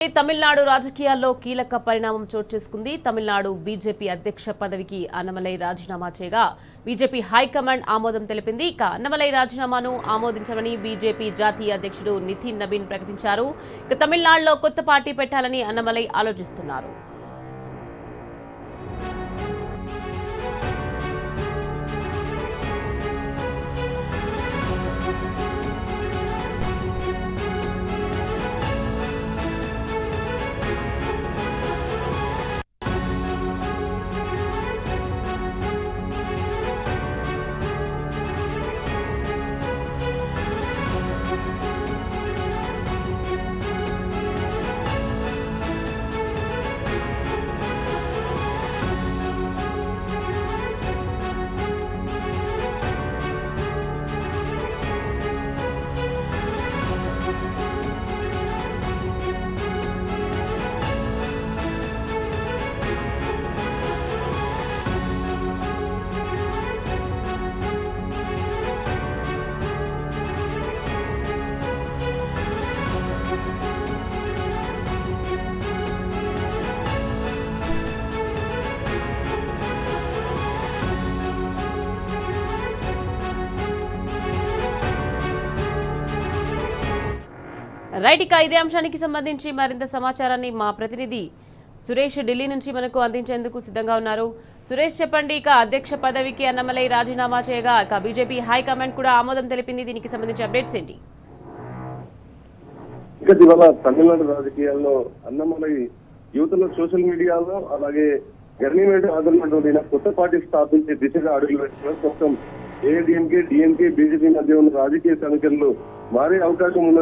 తమిళనాడు రాజకీయాల్లో కీలక పరిణామం చోటు చేసుకుంది. తమిళనాడు బీజేపీ అధ్యక్ష పదవికి అన్నమలై రాజీనామా చేయగా బీజేపీ హైకమాండ్ ఆమోదం తెలిపింది. ఇక అన్నమలై రాజీనామాను ఆమోదించమని బీజేపీ జాతీయ అధ్యక్షుడు నితిన్ నబీన్ ప్రకటించారు. ఇక తమిళనాడులో కొత్త పార్టీ పెట్టాలని అన్నమలై ఆలోచిస్తున్నారు. రైట్, ఇక ఇదే అంశానికి సంబంధించి మరింత సమాచారాన్ని మా ప్రతినిధి సురేష్ ఢిల్లీ నుంచి మనకు అందించేందుకు సిద్ధంగా ఉన్నారు. సురేష్, చెప్పండి. ఇక అధ్యక్ష పదవికి అన్నమలై రాజీనామా చేయగా ఇక బీజేపీ హైకమాండ్ కూడా ఆమోదం తెలిపింది. దీనికి సంబంధించి అప్డేట్స్ ఏంటి? ఇక ఇవాళ తమిళనాడు రాజకీయాల్లో అన్నమలై యువతలో సోషల్ మీడియాలో అలాగే గవర్నమెంట్ ఆదరణ కొత్త పార్టీ స్థాపించే దిశగా అడుగులు వేస్తున్నారు. మొత్తం ఏఐడిఎంకే, డిఎంకే, బీజేపీ మధ్య ఉన్న రాజకీయ సమీకరణలు మారే అవకాశం ఉన్న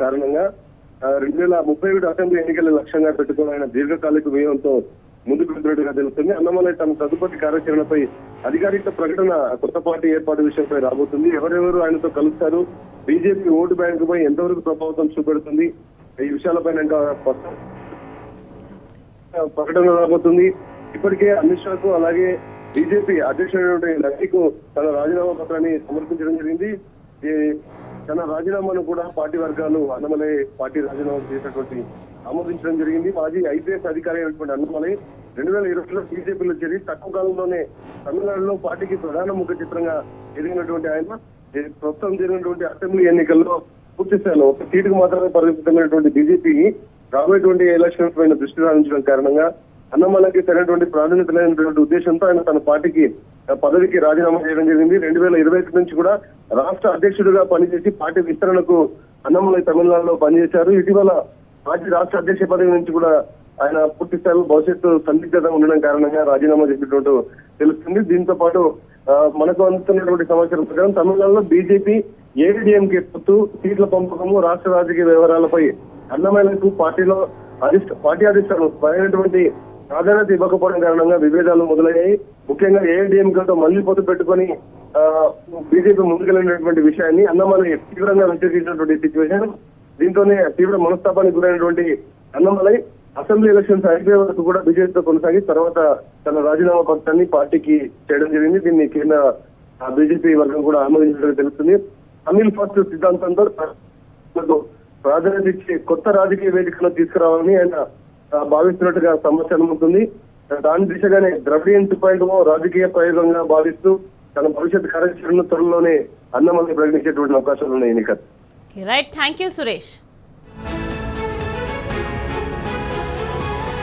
కారణంగా 2037 అసెంబ్లీ ఎన్నికల లక్ష్యంగా పెట్టుకుని ఆయన దీర్ఘకాలిక వ్యయంతో ముందుకు వెళ్తున్నట్టుగా తెలుస్తుంది. అన్నమలై తన తదుపరి కార్యాచరణపై అధికారిక ప్రకటన కొత్త పార్టీ ఏర్పాటు విషయంపై రాబోతుంది. ఎవరెవరు ఆయనతో కలుస్తారు, బీజేపీ ఓటు బ్యాంకుపై ఎంతవరకు ప్రభావితం చూపెడుతుంది, ఈ విషయాలపైన ఇంకా ప్రకటన రాబోతుంది. ఇప్పటికే అమిత్ షాకు అలాగే బీజేపీ అధ్యక్షుడైనటువంటి నడ్డాకు తన రాజీనామా పత్రాన్ని సమర్పించడం జరిగింది. తన రాజీనామాను కూడా పార్టీ వర్గాలు అన్నమలై పార్టీ రాజీనామా చేసినటువంటి ఆమోదించడం జరిగింది. మాజీ ఐపీఎస్ అధికారి అయినటువంటి అన్నమలై 2020లో బీజేపీలో చేరి తక్కువ కాలంలోనే తమిళనాడులో పార్టీకి ప్రధాన ముఖ చిత్రంగా ఎదిగినటువంటి ఆయన ప్రస్తుతం జరిగినటువంటి అసెంబ్లీ ఎన్నికల్లో పూర్తి స్థాయిలో ఒక సీటుకు మాత్రమే పరిమితమైనటువంటి బీజేపీ రాబోయేటువంటి ఎలక్షన్స్ పైన దృష్టి సారించడం కారణంగా అన్నమలైకి సరైనటువంటి ప్రాధాన్యత లేనటువంటి ఉద్దేశంతో ఆయన తన పార్టీకి పదవికి రాజీనామా చేయడం జరిగింది. 2021 నుంచి కూడా రాష్ట్ర అధ్యక్షుడిగా పనిచేసి పార్టీ విస్తరణకు అన్నమలై తమిళనాడులో పనిచేశారు. ఇటీవల పార్టీ రాష్ట్ర అధ్యక్ష పదవి నుంచి కూడా ఆయన పూర్తి స్థాయిలో భవిష్యత్తు సందిగ్ధంగా ఉండడం కారణంగా రాజీనామా చేసినట్టు తెలుస్తుంది. దీంతో పాటు మనకు అందుతున్నటువంటి సమాచారం ప్రకారం తమిళనాడులో బీజేపీ, ఏఐడిఎంకే పొత్తు, సీట్ల పంపకము, రాష్ట్ర రాజకీయ వ్యవహారాలపై అన్నమలైకు పార్టీ అధిష్టానం పైనటువంటి ప్రాధాన్యత ఇవ్వకపోవడం కారణంగా విభేదాలు మొదలయ్యాయి. ముఖ్యంగా ఏఐడిఎంకేతో మళ్లీ పొత్తు పెట్టుకుని బీజేపీ ముందుకెళ్లినటువంటి విషయాన్ని అన్నమలై తీవ్రంగా వ్యతిరేకించినటువంటి సిచ్యువేషన్. దీంతోనే తీవ్ర మనస్తాపానికి గురైనటువంటి అన్నమలై అసెంబ్లీ ఎలక్షన్స్ అయిపోయే వరకు కూడా బీజేపీతో కొనసాగి తర్వాత తన రాజీనామా పత్రాన్ని పార్టీకి చేయడం జరిగింది. దీన్ని కేంద్ర బీజేపీ వర్గం కూడా ఆమోదించినట్టు తెలుస్తుంది. తమిళ్ ఫస్ట్ సిద్ధాంతంతో ప్రాధాన్యత ఇచ్చి కొత్త రాజకీయ వేదికను తీసుకురావాలని ఆయన భావిస్తున్నట్టుగా సమాచారం ఉంటుంది. దాని దిశగానే ద్రవిడియన్ 2.0 రాజకీయ ప్రయోగంగా భావిస్తూ తన భవిష్యత్ కార్యాచరణను త్వరలోనే అన్నమలై ప్రకటించేటువంటి అవకాశాలు ఉన్నాయి. Right, thank you Suresh.